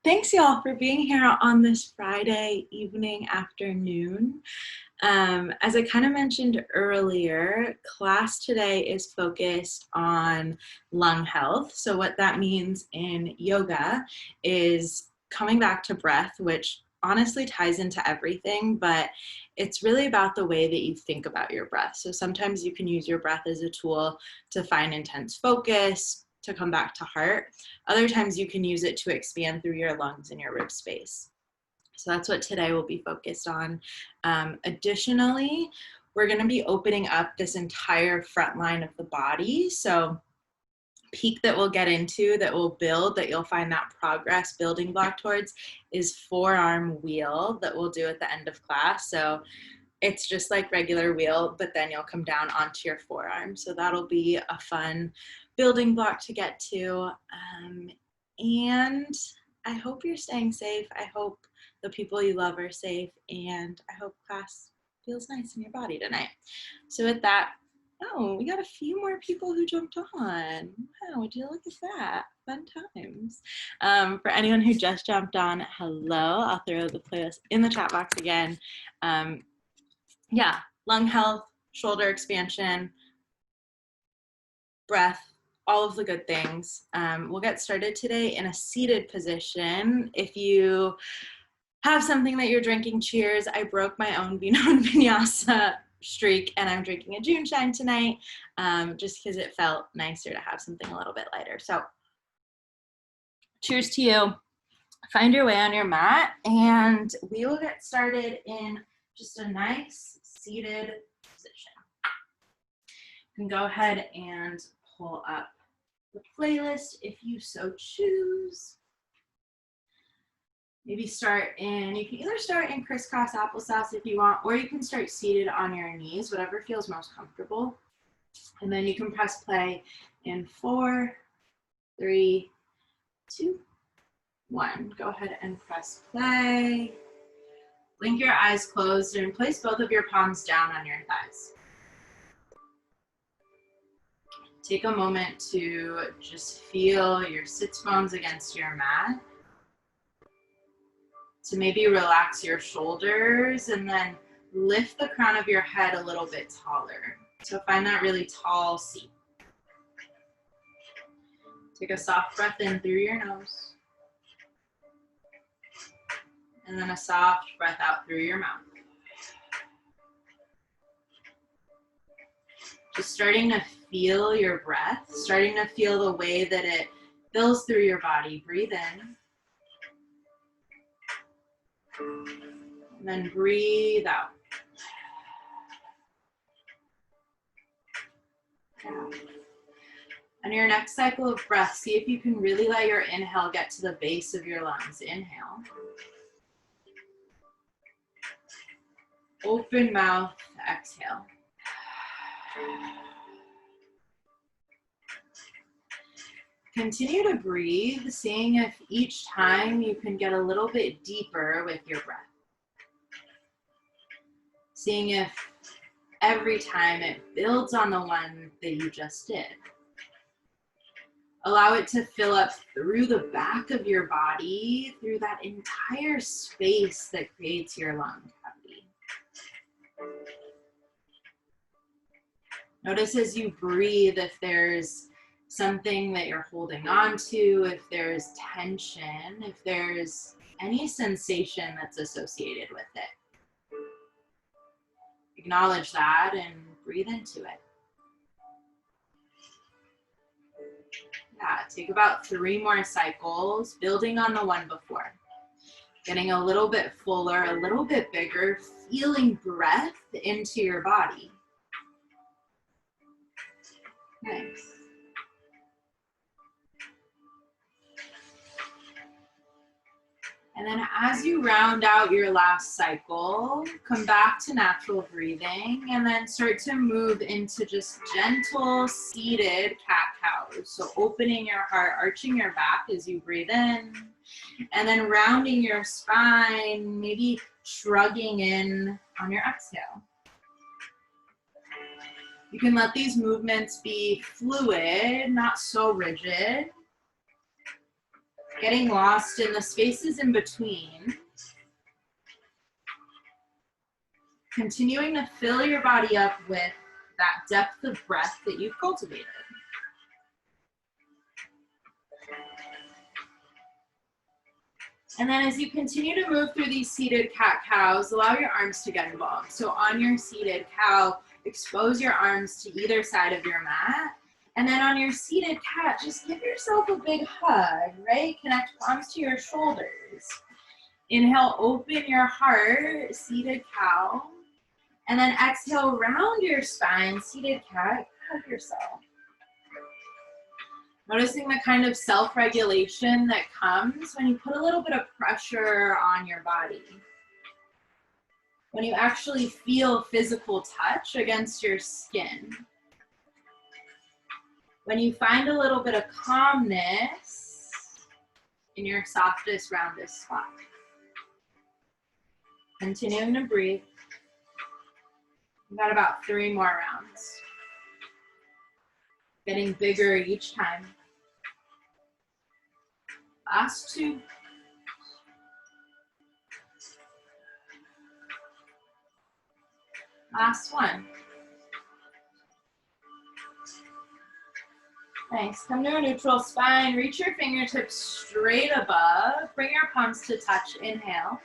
Thanks y'all for being here on this Friday evening afternoon. As I kind of mentioned earlier, class today is focused on lung health. So what that means in yoga is coming back to breath, which honestly ties into everything, but it's really about the way that you think about your breath. So sometimes you can use your breath as a tool to find intense focus, to come back to heart. Other times you can use it to expand through your lungs and your rib space. So that's what today will be focused on. Additionally, we're going to be opening up this entire front line of the body. So peak that we'll get into, that will build, that you'll find that progress building block towards, is forearm wheel that we'll do at the end of class. So it's just like regular wheel, but then you'll come down onto your forearm. So that'll be a fun building block to get to. And I hope you're staying safe. I hope the people you love are safe, and I hope class feels nice in your body tonight. So with that, oh, we got a few more people who jumped on. Wow, would you look at that? Fun times. For anyone who just jumped on, hello. I'll throw the playlist in the chat box again. Yeah, lung health, shoulder expansion, breath, all of the good things. We'll get started today in a seated position. If you have something that you're drinking, cheers. I broke my own Vino and Vinyasa streak, and I'm drinking a June Shine tonight, just because it felt nicer to have something a little bit lighter. So cheers to you. Find your way on your mat, and we will get started in just a nice seated position. You can go ahead and pull up the playlist if you so choose. Maybe you can either start in crisscross applesauce if you want, or you can start seated on your knees, whatever feels most comfortable. And then you can press play in 4, 3, 2, 1. Go ahead and press play. Blink your eyes closed and place both of your palms down on your thighs. Take a moment to just feel your sits bones against your mat. To maybe relax your shoulders and then lift the crown of your head a little bit taller. So find that really tall seat. Take a soft breath in through your nose. And then a soft breath out through your mouth. Just starting to feel your breath, starting to feel the way that it fills through your body. Breathe in. And then breathe out. On your next cycle of breath, see if you can really let your inhale get to the base of your lungs. Inhale. Open mouth, exhale. Continue to breathe, seeing if each time you can get a little bit deeper with your breath. Seeing if every time it builds on the one that you just did. Allow it to fill up through the back of your body, through that entire space that creates your lung cavity. Notice as you breathe if there's something that you're holding on to, if there's tension, if there's any sensation that's associated with it. Acknowledge that and breathe into it. Yeah, take about 3 more cycles, building on the one before. Getting a little bit fuller, a little bit bigger, feeling breath into your body. Nice. And then as you round out your last cycle, come back to natural breathing and then start to move into just gentle seated cat-cows. So opening your heart, arching your back as you breathe in, and then rounding your spine, maybe shrugging in on your exhale. You can let these movements be fluid, not so rigid. Getting lost in the spaces in between. Continuing to fill your body up with that depth of breath that you've cultivated. And then as you continue to move through these seated cat-cows, allow your arms to get involved. So on your seated cow, expose your arms to either side of your mat. And then on your seated cat, just give yourself a big hug, right? Connect palms to your shoulders. Inhale, open your heart, seated cow. And then exhale, round your spine, seated cat, hug yourself. Noticing the kind of self-regulation that comes when you put a little bit of pressure on your body. When you actually feel physical touch against your skin. When you find a little bit of calmness in your softest, roundest spot. Continuing to breathe. We've got about 3 more rounds. Getting bigger each time. Last 2. Last 1. Nice. Come to a neutral spine. Reach your fingertips straight above. Bring your palms to touch. Inhale.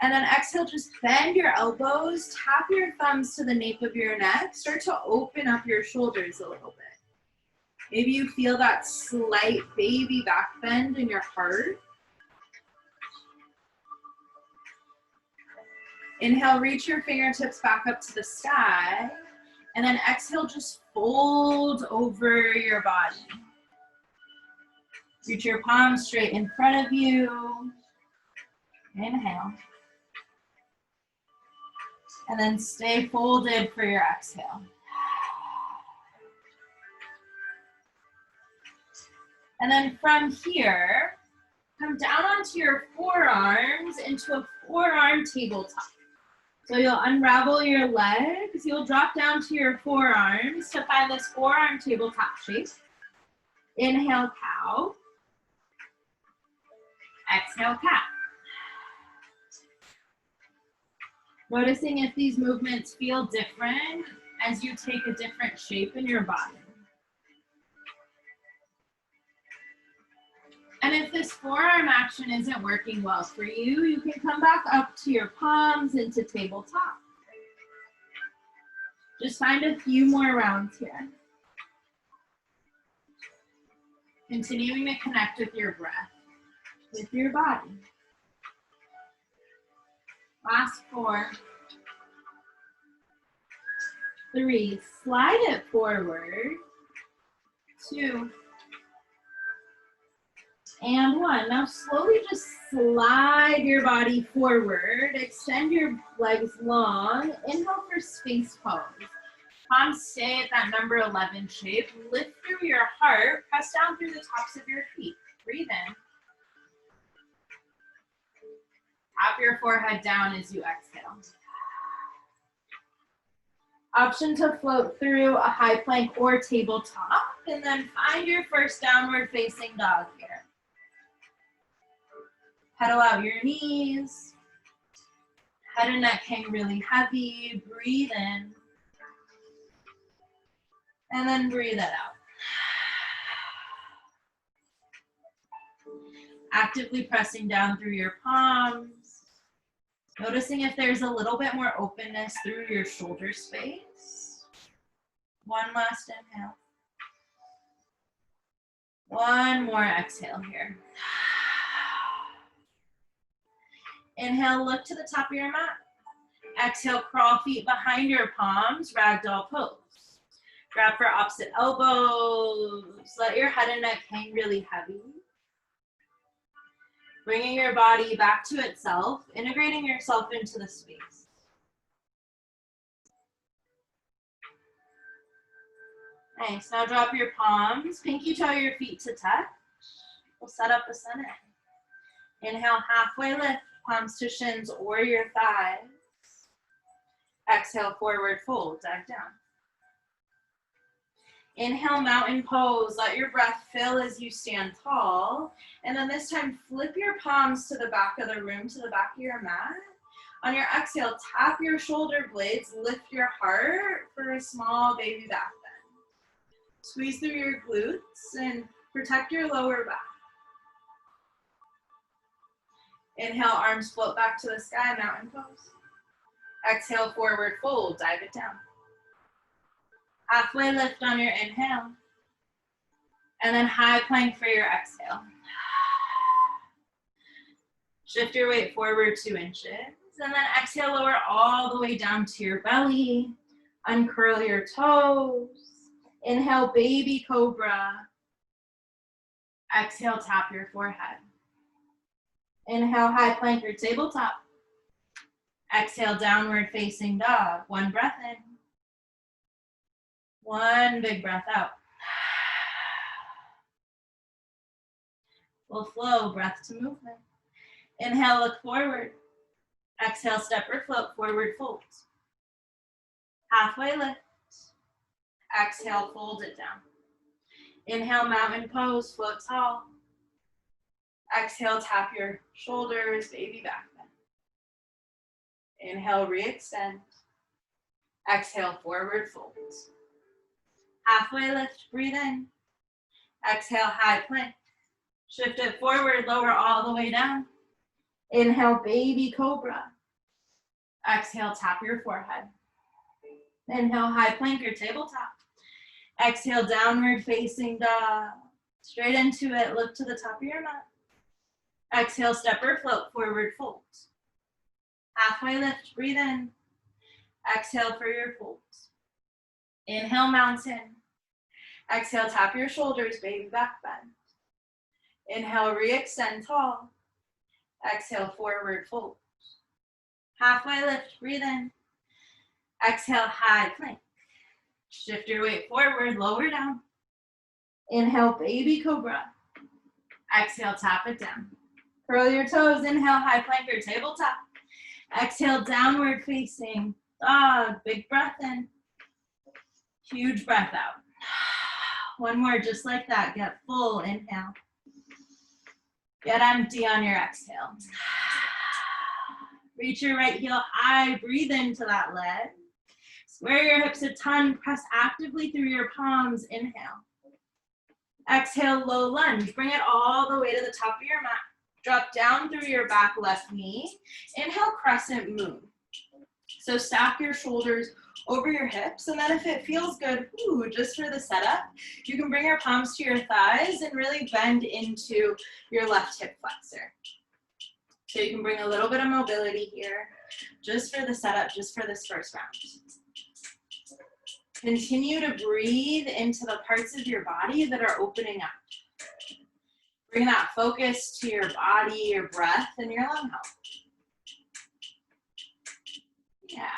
And then exhale, just bend your elbows. Tap your thumbs to the nape of your neck. Start to open up your shoulders a little bit. Maybe you feel that slight baby back bend in your heart. Inhale, reach your fingertips back up to the sky. And then exhale, just fold over your body. Reach your palms straight in front of you. Inhale. And then stay folded for your exhale. And then from here, come down onto your forearms into a forearm tabletop. So you'll unravel your legs, you'll drop down to your forearms to find this forearm tabletop shape. Inhale, cow. Exhale, cat. Noticing if these movements feel different as you take a different shape in your body. And if this forearm action isn't working well for you, you can come back up to your palms into tabletop. Just find a few more rounds here. Continuing to connect with your breath, with your body. Last 4. 3, slide it forward. 2. And 1. Now slowly just slide your body forward. Extend your legs long. Inhale for space pose. Palms stay at that number 11 shape. Lift through your heart. Press down through the tops of your feet. Breathe in. Tap your forehead down as you exhale. Option to float through a high plank or tabletop. And then find your first downward facing dog here. Pedal out your knees. Head and neck hang really heavy. Breathe in. And then breathe it out. Actively pressing down through your palms. Noticing if there's a little bit more openness through your shoulder space. 1 last inhale. 1 more exhale here. Inhale, look to the top of your mat. Exhale, crawl feet behind your palms, ragdoll pose. Grab for opposite elbows. Let your head and neck hang really heavy. Bringing your body back to itself, integrating yourself into the space. Nice, now drop your palms, pinky toe your feet to touch. We'll set up the center. Inhale, halfway lift, palms to shins or your thighs. Exhale, forward fold, dive down. Inhale, mountain pose. Let your breath fill as you stand tall. And then this time, flip your palms to the back of the room, to the back of your mat. On your exhale, tap your shoulder blades, lift your heart for a small baby back bend. Squeeze through your glutes and protect your lower back. Inhale, arms float back to the sky, mountain pose. Exhale, forward fold, dive it down. Halfway lift on your inhale. And then high plank for your exhale. Shift your weight forward 2 inches. And then exhale, lower all the way down to your belly. Uncurl your toes. Inhale, baby cobra. Exhale, tap your forehead. Inhale, high plank or tabletop. Exhale, downward facing dog. 1 breath in. 1 big breath out. Full flow, breath to movement. Inhale, look forward. Exhale, step or float, forward fold. Halfway lift. Exhale, fold it down. Inhale, mountain pose, float tall. Exhale, tap your shoulders, baby back bend. Inhale, re-extend. Exhale, forward fold. Halfway lift, breathe in. Exhale, high plank. Shift it forward, lower all the way down. Inhale, baby cobra. Exhale, tap your forehead. Inhale, high plank or tabletop. Exhale, downward facing dog. Straight into it, look to the top of your mat. Exhale, step or float, forward fold. Halfway lift, breathe in. Exhale for your fold. Inhale, mountain. Exhale, tap your shoulders, baby back bend. Inhale, re-extend tall. Exhale, forward fold. Halfway lift, breathe in. Exhale, high plank. Shift your weight forward, lower down. Inhale, baby cobra. Exhale, tap it down. Curl your toes, inhale, high plank or tabletop. Exhale, downward facing dog. Big breath in. Huge breath out. 1 more, just like that. Get full inhale. Get empty on your exhale. Reach your right heel high. Breathe into that leg. Square your hips a ton. Press actively through your palms. Inhale. Exhale, low lunge. Bring it all the way to the top of your mat. Drop down through your back left knee. Inhale, crescent moon. So stack your shoulders over your hips, and then if it feels good, just for the setup, you can bring your palms to your thighs and really bend into your left hip flexor. So you can bring a little bit of mobility here, just for the setup, just for this first round. Continue to breathe into the parts of your body that are opening up. Bring that focus to your body, your breath, and your lung health. Yeah.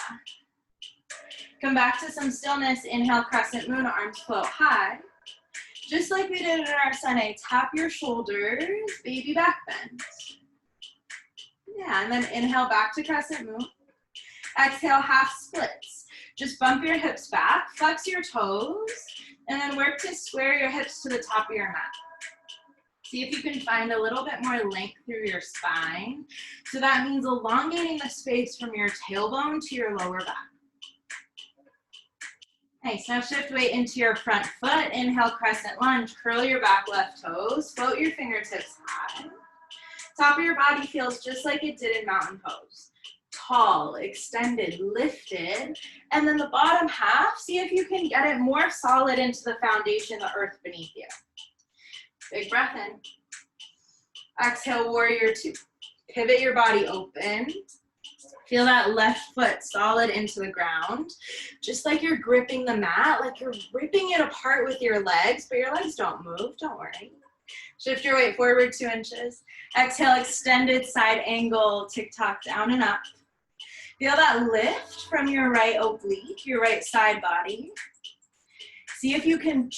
Come back to some stillness. Inhale, crescent moon, arms float high. Just like we did in our Sunday, tap your shoulders, baby back bend. Yeah, and then inhale back to crescent moon. Exhale, half splits. Just bump your hips back, flex your toes, and then work to square your hips to the top of your mat. See if you can find a little bit more length through your spine. So that means elongating the space from your tailbone to your lower back. Nice, now shift weight into your front foot. Inhale, crescent lunge. Curl your back left toes. Float your fingertips high. Top of your body feels just like it did in mountain pose. Tall, extended, lifted. And then the bottom half, see if you can get it more solid into the foundation, the earth beneath you. Big breath in. Exhale, warrior 2. Pivot your body open. Feel that left foot solid into the ground. Just like you're gripping the mat, like you're ripping it apart with your legs, but your legs don't move, don't worry. Shift your weight forward 2 inches. Exhale, extended side angle, tick-tock down and up. Feel that lift from your right oblique, your right side body. See if you can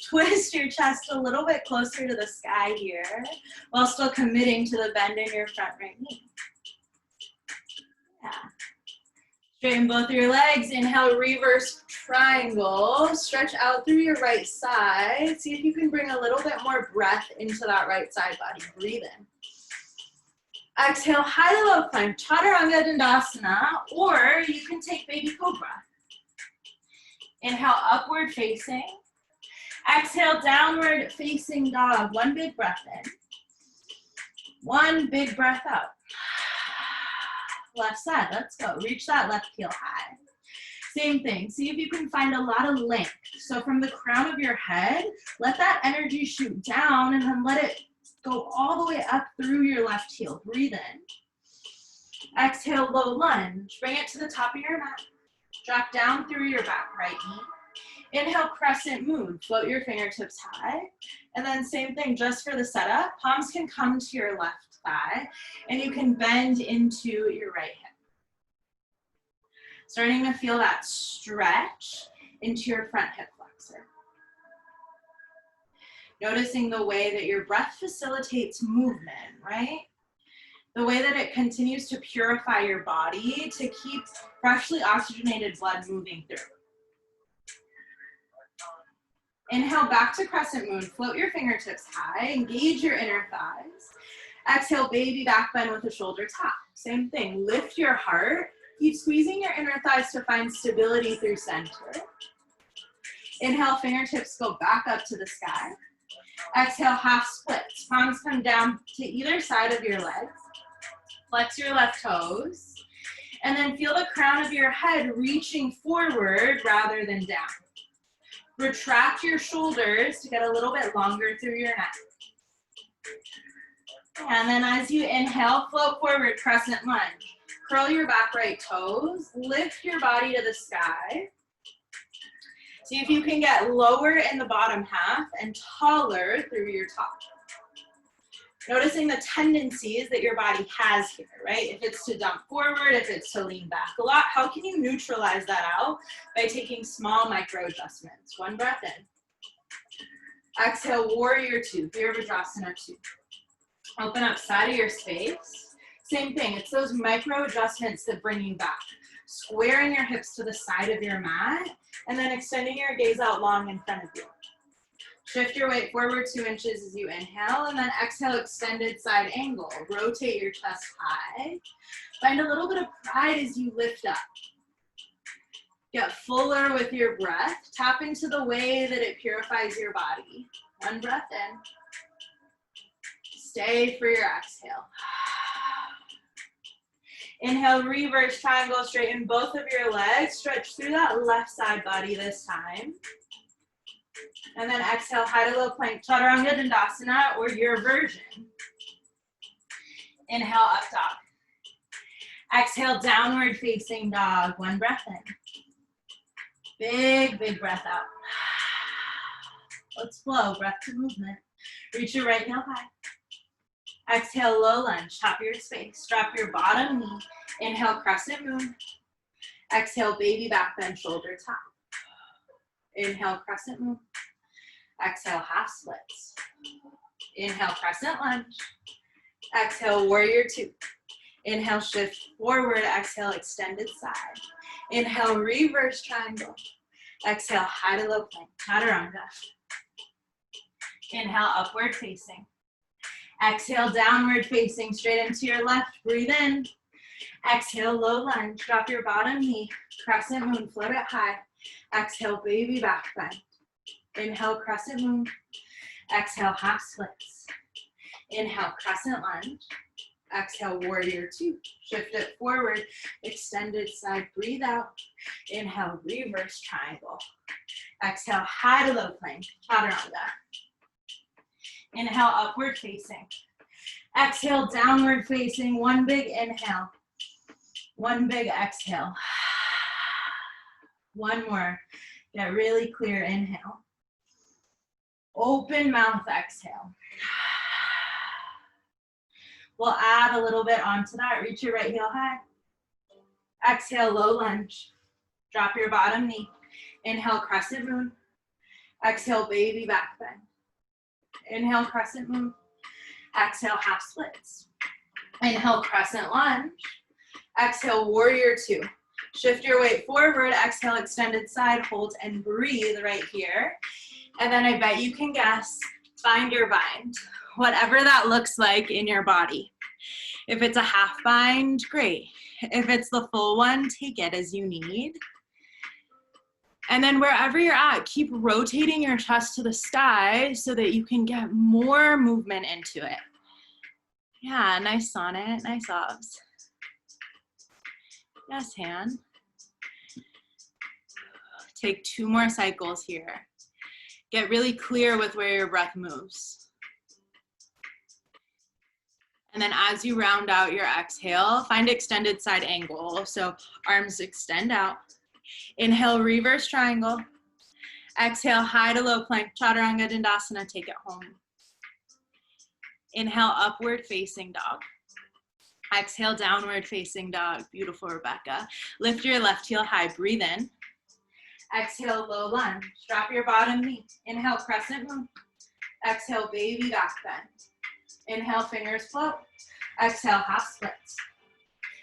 twist your chest a little bit closer to the sky here, while still committing to the bend in your front right knee. Yeah. Straighten both your legs. Inhale, reverse triangle. Stretch out through your right side. See if you can bring a little bit more breath into that right side body. Breathe in. Exhale, high to low plank, Chaturanga Dandasana, or you can take baby cobra. Inhale, upward facing. Exhale, downward facing dog. One big breath in. One big breath out. Left side, let's go. Reach that left heel high. Same thing, see if you can find a lot of length. So from the crown of your head, let that energy shoot down and then let it go all the way up through your left heel. Breathe in. Exhale, low lunge. Bring it to the top of your mat. Drop down through your back right knee. Inhale, crescent moon. Float your fingertips high. And then same thing, just for the setup, palms can come to your left thigh, and you can bend into your right hip. Starting to feel that stretch into your front hip flexor. Noticing the way that your breath facilitates movement, right? The way that it continues to purify your body to keep freshly oxygenated blood moving through. Inhale, back to crescent moon. Float your fingertips high. Engage your inner thighs. Exhale, baby back bend with the shoulder tap. Same thing. Lift your heart. Keep squeezing your inner thighs to find stability through center. Inhale, fingertips go back up to the sky. Exhale, half splits. Palms come down to either side of your legs. Flex your left toes. And then feel the crown of your head reaching forward rather than down. Retract your shoulders to get a little bit longer through your neck. And then as you inhale, float forward, crescent lunge. Curl your back right toes. Lift your body to the sky. See if you can get lower in the bottom half and taller through your top. Noticing the tendencies that your body has here, right? If it's to dump forward, if it's to lean back a lot, how can you neutralize that out? By taking small micro adjustments. One breath in. Exhale, warrior two, Virabhadrasana 2. Open up side of your space. Same thing, it's those micro adjustments that bring you back. Squaring your hips to the side of your mat, and then extending your gaze out long in front of you. Shift your weight forward 2 inches as you inhale, and then exhale, extended side angle. Rotate your chest high. Find a little bit of pride as you lift up. Get fuller with your breath. Tap into the way that it purifies your body. One breath in. Stay for your exhale. Inhale, reverse triangle, straighten both of your legs. Stretch through that left side body this time. And then exhale, high to low plank, Chaturanga Dandasana, or your version. Inhale, up dog. Exhale, downward facing dog. One breath in. Big, big breath out. Let's flow, breath to movement. Reach your right heel high. Exhale, low lunge, top of your space. Drop your bottom knee. Inhale, crescent moon. Exhale, baby back bend, shoulder tap. Inhale, crescent moon. Exhale, half splits. Inhale, crescent lunge. Exhale, warrior two. Inhale, shift forward. Exhale, extended side. Inhale, reverse triangle. Exhale, high to low plank, Chaturanga. Inhale, upward facing. Exhale, downward facing, straight into your left. Breathe in. Exhale, low lunge. Drop your bottom knee. Crescent moon, float it high. Exhale, baby back bend. Inhale, crescent moon. Exhale, half splits. Inhale, crescent lunge. Exhale, warrior two. Shift it forward. Extended side, breathe out. Inhale, reverse triangle. Exhale, high to low plank, Chaturanga. Inhale, upward facing. Exhale, downward facing. One big inhale. One big exhale. One more. Get really clear, inhale. Open mouth, exhale. We'll add a little bit onto that. Reach your right heel high. Exhale, low lunge. Drop your bottom knee. Inhale, crescent moon. Exhale, baby back bend. Inhale, crescent moon. Exhale, half splits. Inhale, crescent lunge. Exhale, warrior two. Shift your weight forward, exhale, extended side, hold and breathe right here. And then I bet you can guess, find your bind, whatever that looks like in your body. If it's a half bind, great. If it's the full one, take it as you need. And then wherever you're at, keep rotating your chest to the sky so that you can get more movement into it. Yeah, nice sonnet, nice obs. Yes, Han. Take 2 more cycles here. Get really clear with where your breath moves. And then as you round out your exhale, find extended side angle. So arms extend out. Inhale, reverse triangle. Exhale, high to low plank, chaturanga dandasana, take it home. Inhale, upward facing dog. Exhale, downward facing dog. Beautiful, Rebecca. Lift your left heel high, breathe in. Exhale, low lunge. Drop your bottom knee. Inhale, crescent moon. Exhale, baby back bend. Inhale, fingers float. Exhale, half splits.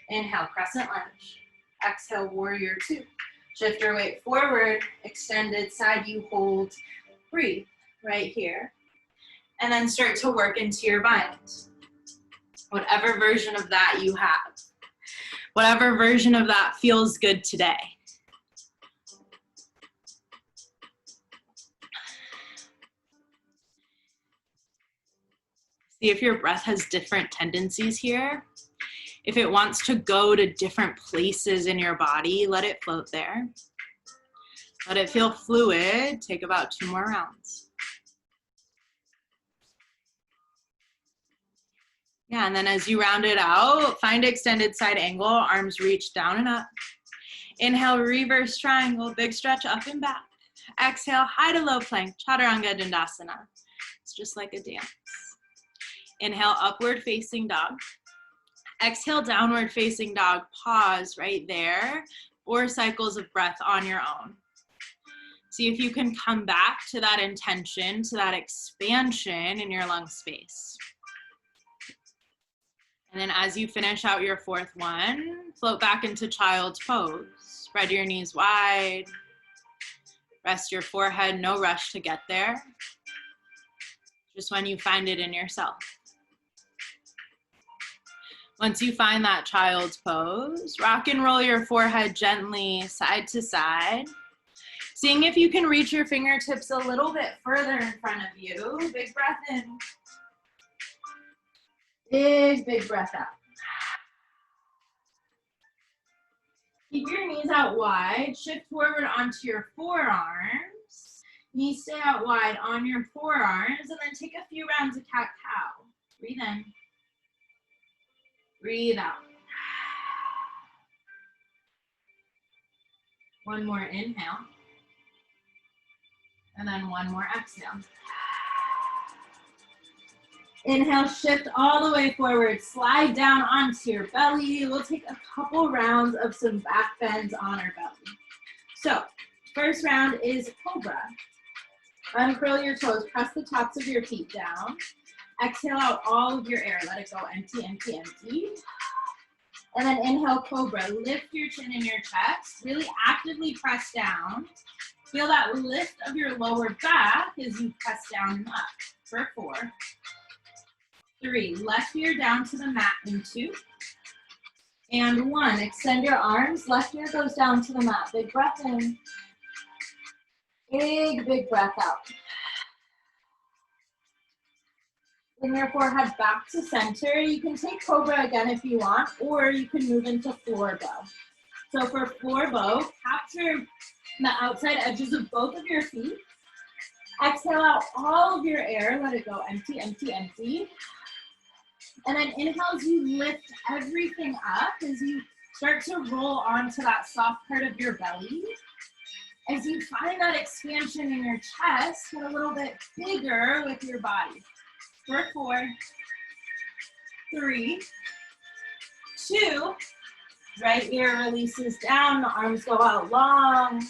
Inhale, crescent lunge. Exhale, warrior 2. Shift your weight forward, extended side, you hold, breathe right here. And then start to work into your bind. Whatever version of that you have. Whatever version of that feels good today. See if your breath has different tendencies here. If it wants to go to different places in your body, let it float there. Let it feel fluid. Take about 2 more rounds. Yeah, and then as you round it out, find extended side angle, arms reach down and up. Inhale, reverse triangle, big stretch up and back. Exhale, high to low plank, chaturanga dandasana. It's just like a dance. Inhale, upward facing dog. Exhale, downward facing dog. Pause right there. 4 cycles of breath on your own. See if you can come back to that intention, to that expansion in your lung space. And then as you finish out your 4th one, float back into child's pose. Spread your knees wide. Rest your forehead, no rush to get there. Just when you find it in yourself. Once you find that child's pose, rock and roll your forehead gently side to side. Seeing if you can reach your fingertips a little bit further in front of you. Big breath in. Big breath out. Keep your knees out wide. Shift forward onto your forearms. Knees stay out wide on your forearms. And then take a few rounds of cat-cow. Breathe in. Breathe out. One more inhale. And then one more exhale. Inhale, shift all the way forward. Slide down onto your belly. We'll take a couple rounds of some back bends on our belly. So, first round is cobra. Uncurl your toes. Press the tops of your feet down. Exhale out all of your air. Let it go empty, empty, empty. And then inhale, cobra. Lift your chin and your chest. Really actively press down. Feel that lift of your lower back as you press down and up. For 4, 3. Left ear down to the mat in 2. And 1. Extend your arms. Left ear goes down to the mat. Big breath in. Big breath out. Bring your forehead back to center. You can take cobra again if you want, or you can move into floor bow. So for floor bow, capture the outside edges of both of your feet. Exhale out all of your air. Let it go empty, empty, empty. And then inhale as you lift everything up, as you start to roll onto that soft part of your belly. As you find that expansion in your chest, get a little bit bigger with your body. For 4, 3, 2. Right ear releases down, the arms go out long.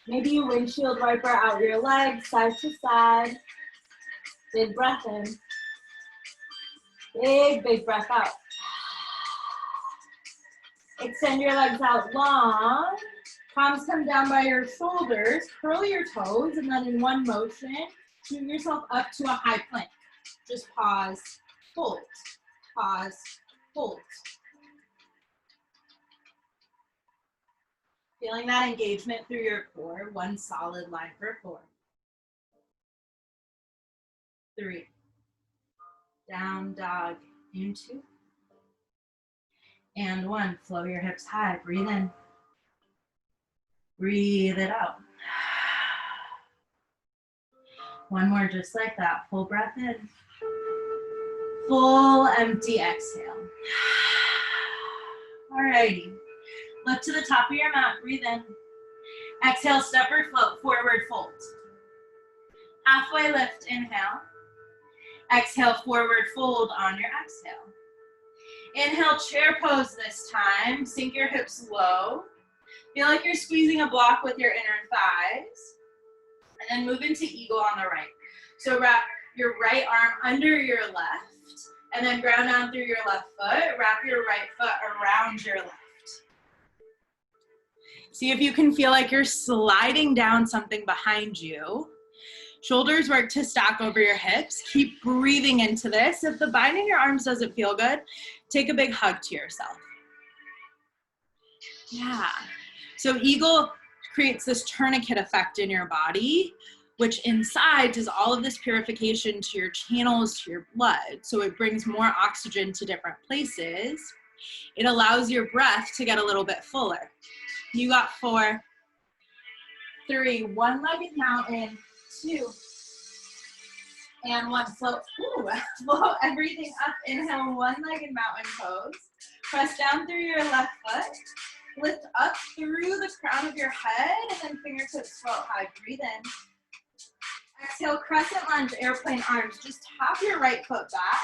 Maybe you windshield wiper out your legs, side to side. Big breath in. Big breath out. Extend your legs out long. Palms come down by your shoulders. Curl your toes, and then in one motion, move yourself up to a high plank. Just pause, hold, pause, hold. Feeling that engagement through your core, one solid line for 4. 3. Down dog in 2. And 1. Flow your hips high. Breathe in. Breathe it out. One more just like that. Full breath in. Full empty exhale. Alrighty. Look to the top of your mat. Breathe in. Exhale, step or float. Forward fold. Halfway lift. Inhale. Exhale, forward fold on your exhale. Inhale, chair pose this time. Sink your hips low. Feel like you're squeezing a block with your inner thighs. And then move into eagle on the right. So wrap your right arm under your left, and then ground down through your left foot. Wrap your right foot around your left. See if you can feel like you're sliding down something behind you. Shoulders work to stack over your hips. Keep breathing into this. If the bind in your arms doesn't feel good, take a big hug to yourself. Yeah. So eagle creates this tourniquet effect in your body, which inside does all of this purification to your channels, to your blood. So it brings more oxygen to different places. It allows your breath to get a little bit fuller. You got 4, 3, one-legged mountain, 2, and 1. Float, float everything up. Inhale, one-legged mountain pose. Press down through your left foot. Lift up through the crown of your head, and then fingertips float high. Breathe in. Exhale, crescent lunge, airplane arms. Just tap your right foot back.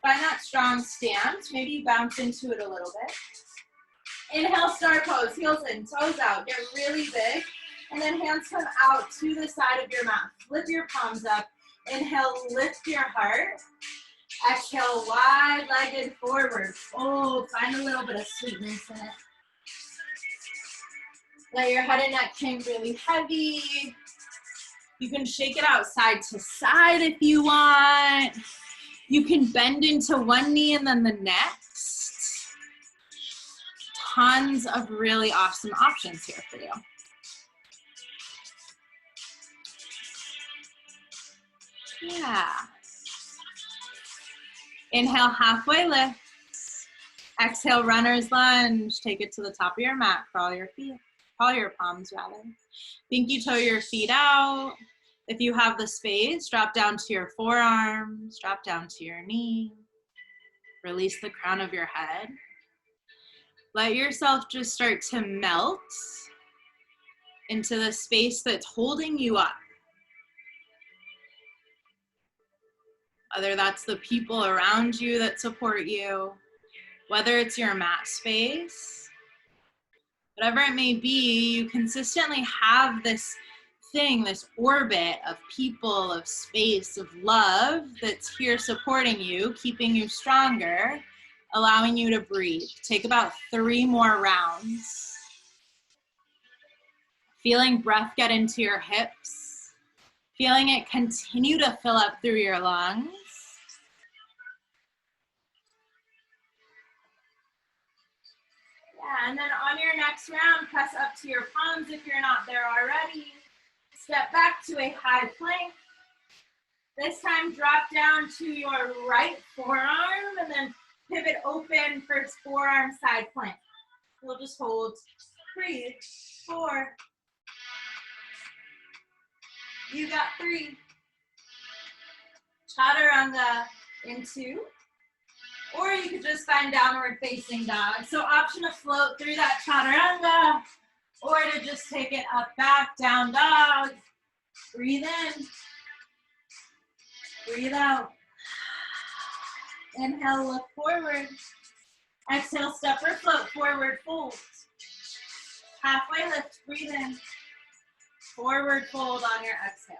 Find that strong stance. Maybe bounce into it a little bit. Inhale, star pose. Heels in, toes out. Get really big. And then hands come out to the side of your mat. Flip your palms up. Inhale, lift your heart. Exhale, wide-legged forward. Fold. Find a little bit of sweetness in it. Let your head and neck hang really heavy. You can shake it out side to side if you want. You can bend into one knee and then the next. Tons of really awesome options here for you. Yeah. Inhale, halfway lift. Exhale, runner's lunge. Take it to the top of your mat. Crawl your feet. Crawl your palms, rather. Pinky toe your feet out. If you have the space, drop down to your forearms. Drop down to your knee. Release the crown of your head. Let yourself just start to melt into the space that's holding you up. Whether that's the people around you that support you, whether it's your mat space, whatever it may be, you consistently have this thing, this orbit of people, of space, of love that's here supporting you, keeping you stronger, allowing you to breathe. Take about 3 more rounds. Feeling breath get into your hips. Feeling it continue to fill up through your lungs. Yeah, and then on your next round, press up to your palms if you're not there already. Step back to a high plank. This time, drop down to your right forearm and then pivot open for forearm side plank. We'll just hold 3, 4. You got 3. Chaturanga in 2. Or you could just find downward facing dog. So option to float through that chaturanga, or to just take it up, back, down dog. Breathe in. Breathe out. Inhale, look forward. Exhale, step or float, forward fold. Halfway lift, breathe in. Forward fold on your exhale.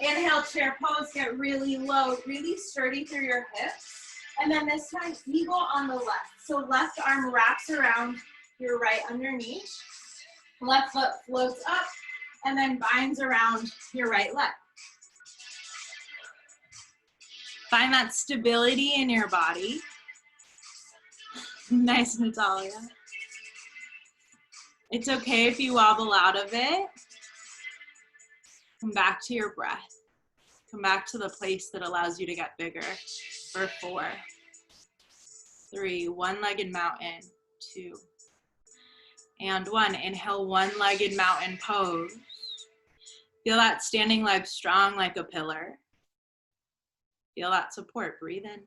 Inhale, chair pose, get really low, really sturdy through your hips. And then this time, eagle on the left. So left arm wraps around your right underneath. Left foot floats up and then binds around your right leg. Find that stability in your body. Nice, Natalia. It's okay if you wobble out of it. Come back to your breath. Come back to the place that allows you to get bigger. For 4, 3, one-legged mountain, 2, and 1. Inhale, one-legged mountain pose. Feel that standing leg strong like a pillar. Feel that support, breathe in.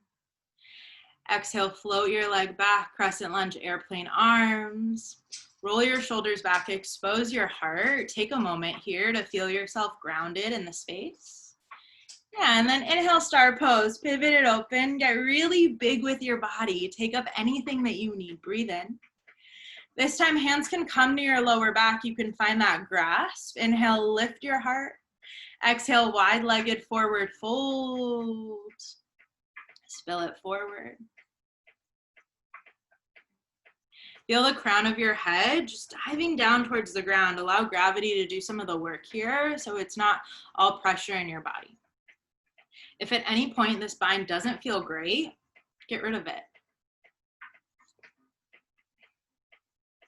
Exhale, float your leg back, crescent lunge, airplane arms. Roll your shoulders back, expose your heart. Take a moment here to feel yourself grounded in the space. Yeah, and then inhale, star pose, pivot it open, get really big with your body. Take up anything that you need, breathe in. This time, hands can come to your lower back. You can find that grasp. Inhale, lift your heart. Exhale, wide-legged forward fold. Spill it forward. Feel the crown of your head just diving down towards the ground. Allow gravity to do some of the work here so it's not all pressure in your body. If at any point this bind doesn't feel great, get rid of it.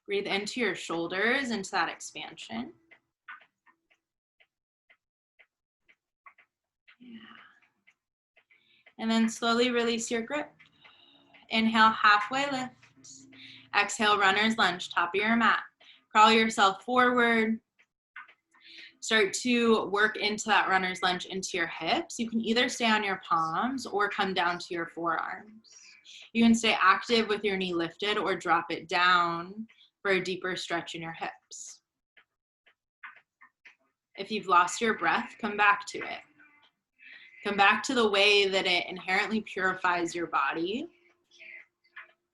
Breathe into your shoulders, into that expansion. Yeah. And then slowly release your grip. Inhale, halfway lift. Exhale, runner's lunge, top of your mat. Crawl yourself forward. Start to work into that runner's lunge into your hips. You can either stay on your palms or come down to your forearms. You can stay active with your knee lifted or drop it down for a deeper stretch in your hips. If you've lost your breath, come back to it. Come back to the way that it inherently purifies your body.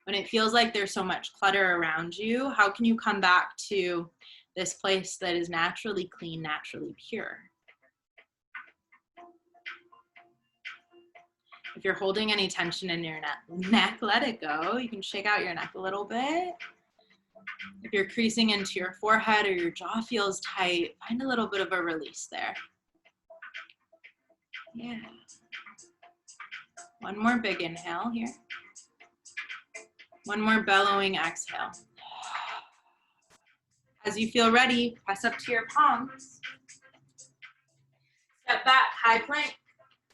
When it feels like there's so much clutter around you, how can you come back to this place that is naturally clean, naturally pure? If you're holding any tension in your neck, let it go. You can shake out your neck a little bit. If you're creasing into your forehead or your jaw feels tight, find a little bit of a release there. Yeah. One more big inhale here. One more bellowing exhale. As you feel ready, press up to your palms. Step back, high plank.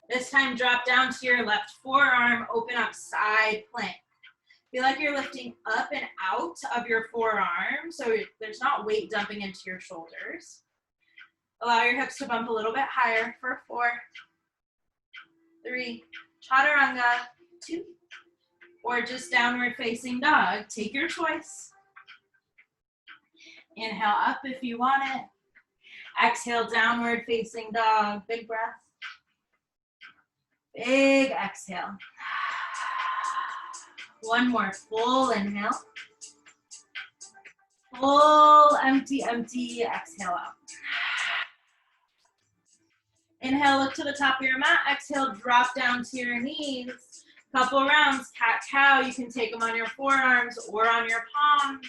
This time drop down to your left forearm, open up side plank. Feel like you're lifting up and out of your forearm, so there's not weight dumping into your shoulders. Allow your hips to bump a little bit higher for 4, 3, chaturanga, 2, or just downward facing dog. Take your choice. Inhale up if you want it. Exhale, downward facing dog. Big breath. Big exhale. One more full inhale. Full empty exhale out. Inhale, look to the top of your mat. Exhale, drop down to your knees. Couple rounds, cat-cow. You can take them on your forearms or on your palms.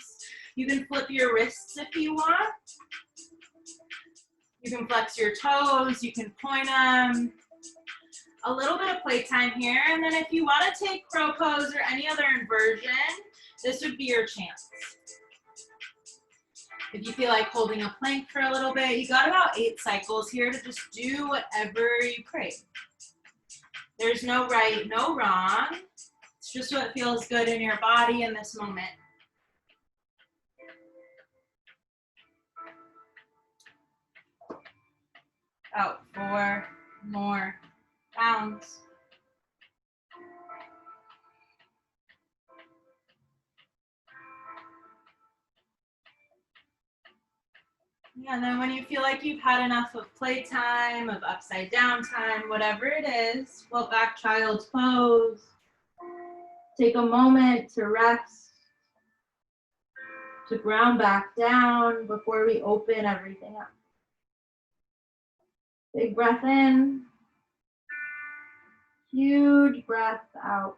You can flip your wrists if you want. You can flex your toes. You can point them. A little bit of playtime here. And then if you want to take crow pose or any other inversion, this would be your chance. If you feel like holding a plank for a little bit, you got about 8 cycles here to just do whatever you crave. There's no right, no wrong. It's just what feels good in your body in this moment. Out 4 more rounds. Yeah, and then when you feel like you've had enough of playtime, of upside down time, whatever it is, float back child's pose. Take a moment to rest, to ground back down before we open everything up. Big breath in, huge breath out.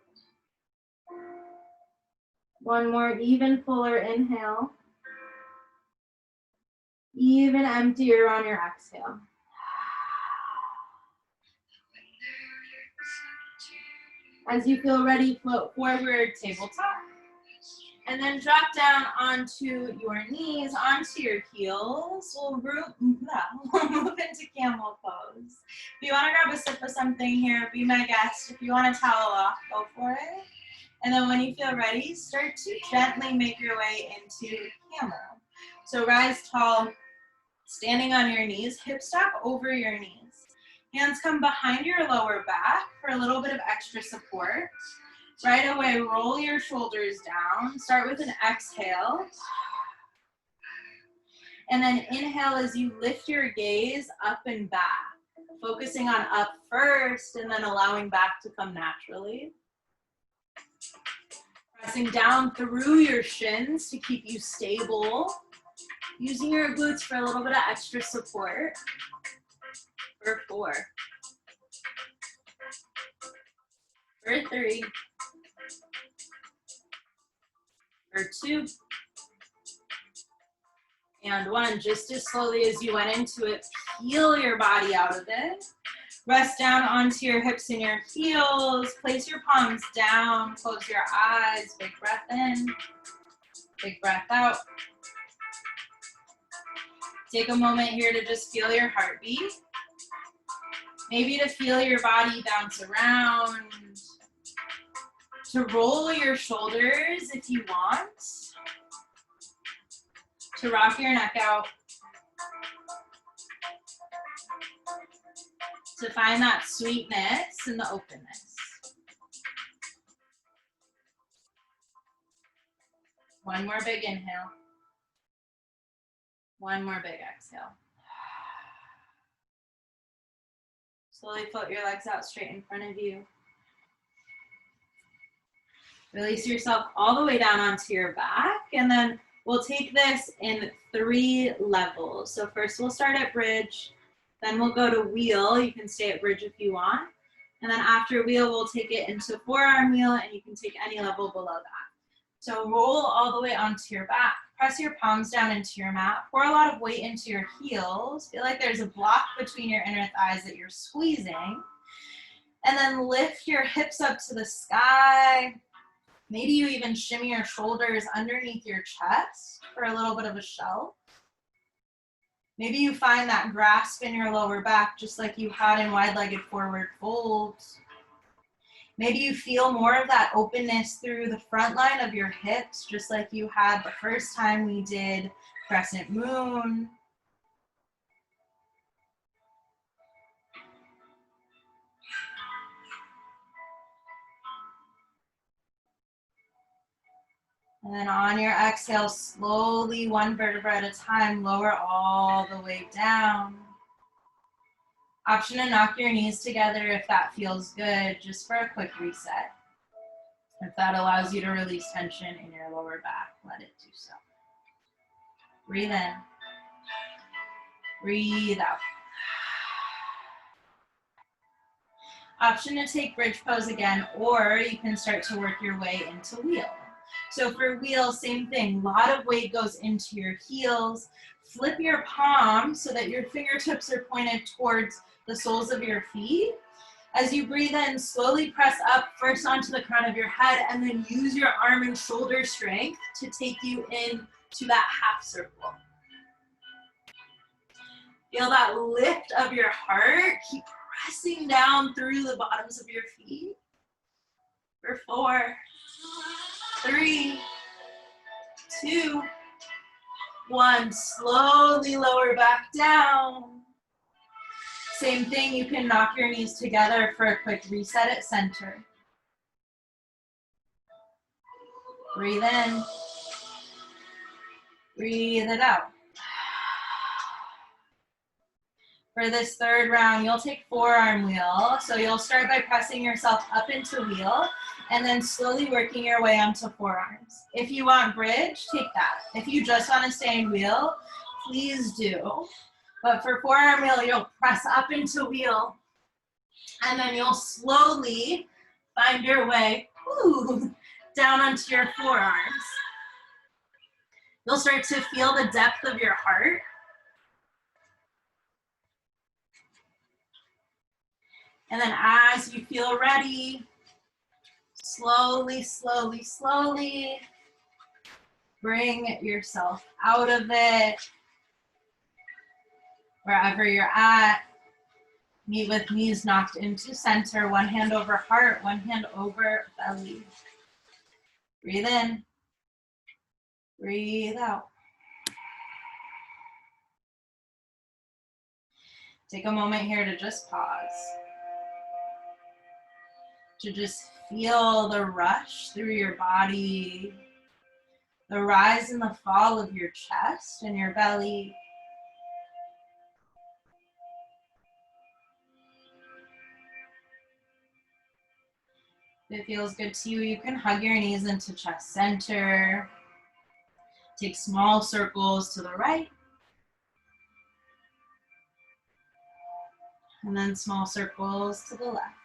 One more even fuller inhale. Even emptier on your exhale. As you feel ready, float forward, tabletop. And then drop down onto your knees, onto your heels. We'll move into camel pose. If you want to grab a sip of something here, be my guest. If you want to towel off, go for it. And then when you feel ready, start to gently make your way into camel. So rise tall, standing on your knees, hip stack over your knees. Hands come behind your lower back for a little bit of extra support. Right away, roll your shoulders down. Start with an exhale. And then inhale as you lift your gaze up and back. Focusing on up first and then allowing back to come naturally. Pressing down through your shins to keep you stable. Using your glutes for a little bit of extra support. For 4. For 3. For 2. And 1. Just as slowly as you went into it, peel your body out of it. Rest down onto your hips and your heels. Place your palms down. Close your eyes. Big breath in. Big breath out. Take a moment here to just feel your heartbeat. Maybe to feel your body bounce around. To roll your shoulders if you want. To rock your neck out. To find that sweetness and the openness. One more big inhale. One more big exhale. Slowly float your legs out straight in front of you. Release yourself all the way down onto your back, and then we'll take this in 3 levels. So first we'll start at bridge, then we'll go to wheel. You can stay at bridge if you want. And then after wheel, we'll take it into forearm wheel, and you can take any level below that. So roll all the way onto your back. Press your palms down into your mat. Pour a lot of weight into your heels. Feel like there's a block between your inner thighs that you're squeezing. And then lift your hips up to the sky. Maybe you even shimmy your shoulders underneath your chest for a little bit of a shell. Maybe you find that grasp in your lower back just like you had in wide-legged forward folds. Maybe you feel more of that openness through the front line of your hips, just like you had the first time we did crescent moon. And then on your exhale, slowly, one vertebra at a time, lower all the way down. Option to knock your knees together if that feels good, just for a quick reset. If that allows you to release tension in your lower back, let it do so. Breathe in. Breathe out. Option to take bridge pose again, or you can start to work your way into wheel. So for wheel, same thing. A lot of weight goes into your heels. Flip your palms so that your fingertips are pointed towards the soles of your feet. As you breathe in, slowly press up first onto the crown of your head, and then use your arm and shoulder strength to take you into that half circle. Feel that lift of your heart. Keep pressing down through the bottoms of your feet. For 4, 3, 2, 1. Slowly lower back down. Same thing, you can knock your knees together for a quick reset at center. Breathe in. Breathe it out. For this third round, you'll take forearm wheel. So you'll start by pressing yourself up into wheel and then slowly working your way onto forearms. If you want bridge, take that. If you just want to stay in wheel, please do. But for forearm wheel, you'll press up into wheel, and then you'll slowly find your way down onto your forearms. You'll start to feel the depth of your heart. And then as you feel ready, slowly, slowly, slowly, bring yourself out of it. Wherever you're at, meet with knees knocked into center, one hand over heart, one hand over belly. Breathe in, breathe out. Take a moment here to just pause, to just feel the rush through your body, the rise and the fall of your chest and your belly. If it feels good to you, you can hug your knees into chest center. Take small circles to the right. And then small circles to the left.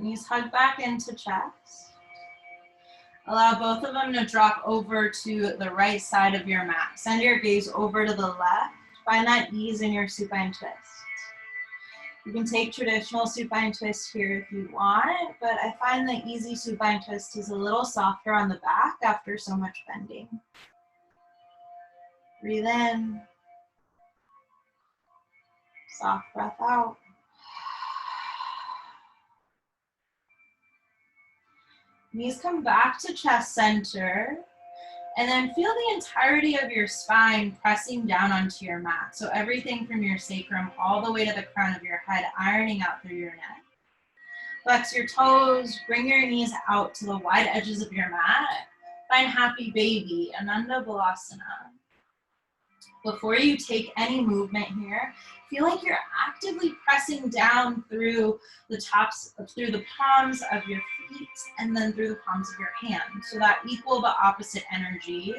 Knees hug back into chest. Allow both of them to drop over to the right side of your mat. Send your gaze over to the left. Find that ease in your supine twist. You can take traditional supine twist here if you want, but I find the easy supine twist is a little softer on the back after so much bending. Breathe in. Soft breath out. Knees come back to chest center, and then feel the entirety of your spine pressing down onto your mat. So everything from your sacrum all the way to the crown of your head, ironing out through your neck. Flex your toes, bring your knees out to the wide edges of your mat. Find happy baby, Ananda Balasana. Before you take any movement here, feel like you're actively pressing down through the palms of your feet and then through the palms of your hands. So that equal but opposite energy.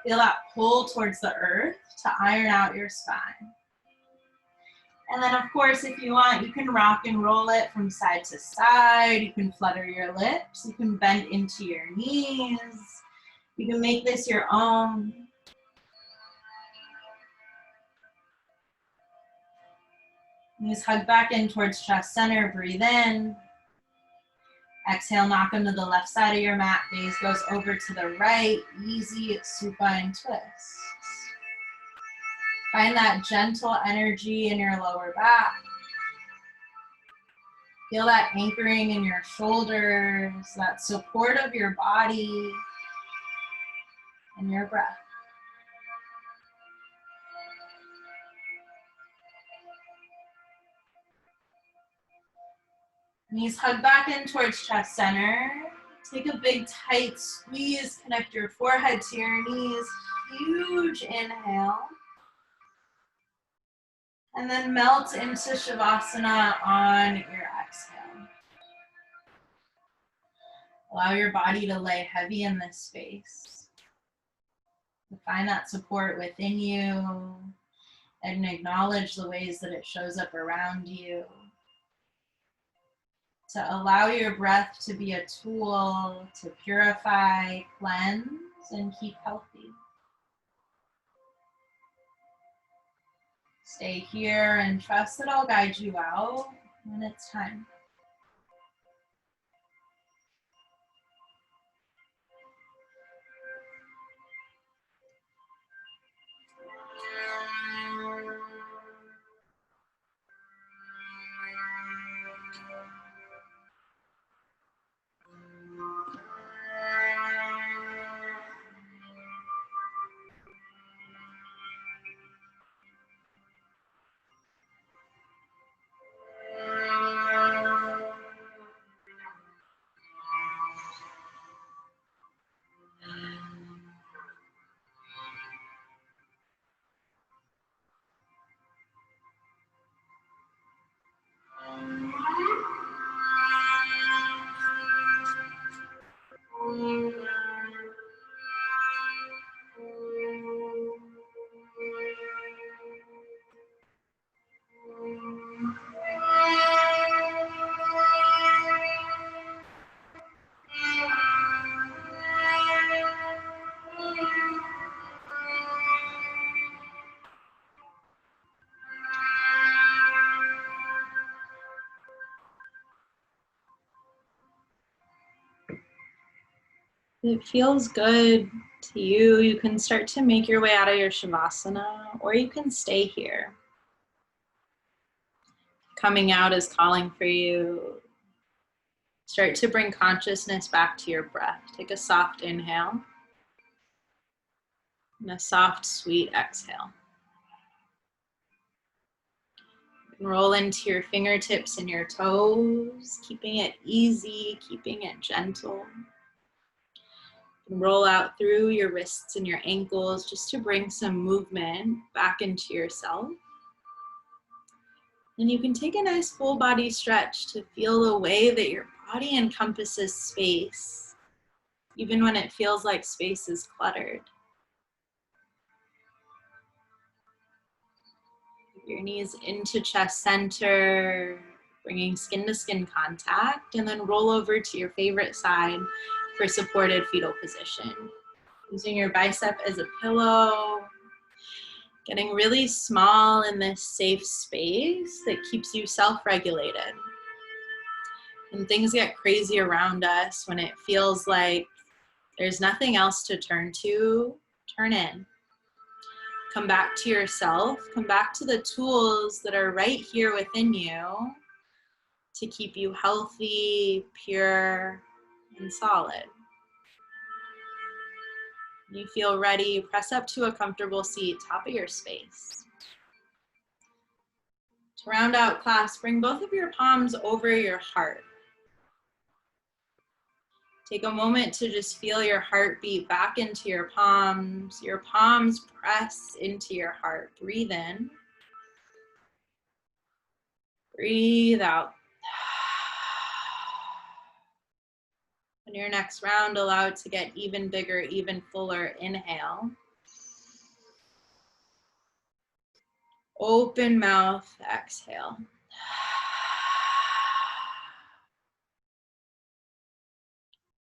Feel that pull towards the earth to iron out your spine. And then of course, if you want, you can rock and roll it from side to side. You can flutter your lips. You can bend into your knees. You can make this your own. Knees hug back in towards chest center, breathe in. Exhale, knock them to the left side of your mat. Gaze goes over to the right, easy supine twist. Find that gentle energy in your lower back. Feel that anchoring in your shoulders, that support of your body and your breath. Knees hug back in towards chest center. Take a big tight squeeze, connect your forehead to your knees. Huge inhale. And then melt into Shavasana on your exhale. Allow your body to lay heavy in this space. Find that support within you and acknowledge the ways that it shows up around you. To allow your breath to be a tool to purify, cleanse, and keep healthy. Stay here and trust that I'll guide you out when it's time. If it feels good to you, you can start to make your way out of your Shavasana, or you can stay here. Coming out is calling for you. Start to bring consciousness back to your breath. Take a soft inhale and a soft, sweet exhale. And roll into your fingertips and your toes, keeping it easy, keeping it gentle. And roll out through your wrists and your ankles just to bring some movement back into yourself. And you can take a nice full body stretch to feel the way that your body encompasses space, even when it feels like space is cluttered. Your knees into chest center, bringing skin to skin contact, and then roll over to your favorite side for supported fetal position. Using your bicep as a pillow, getting really small in this safe space that keeps you self-regulated. When things get crazy around us, when it feels like there's nothing else to turn to, turn in. Come back to yourself, come back to the tools that are right here within you to keep you healthy, pure, and solid. When you feel ready, press up to a comfortable seat, top of your space. To round out class, bring both of your palms over your heart. Take a moment to just feel your heartbeat back into your palms. Your palms press into your heart. Breathe in. Breathe out. On your next round, allow it to get even bigger, even fuller. Inhale. Open mouth, exhale.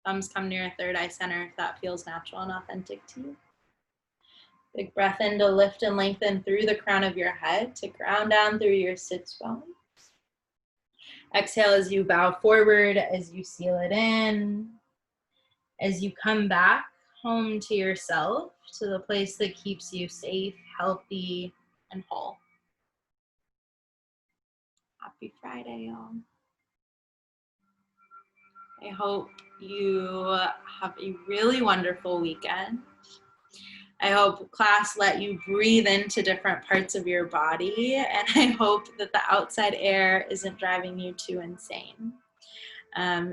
Thumbs come near third eye center if that feels natural and authentic to you. Big breath in to lift and lengthen through the crown of your head to ground down through your sits bones. Exhale as you bow forward, as you seal it in. As you come back home to yourself, to the place that keeps you safe, healthy, and whole. Happy Friday, y'all. I hope you have a really wonderful weekend. I hope class let you breathe into different parts of your body, and I hope that the outside air isn't driving you too insane.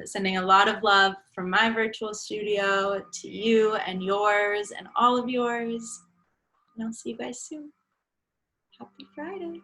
Sending a lot of love from my virtual studio to you and yours and all of yours. And I'll see you guys soon. Happy Friday.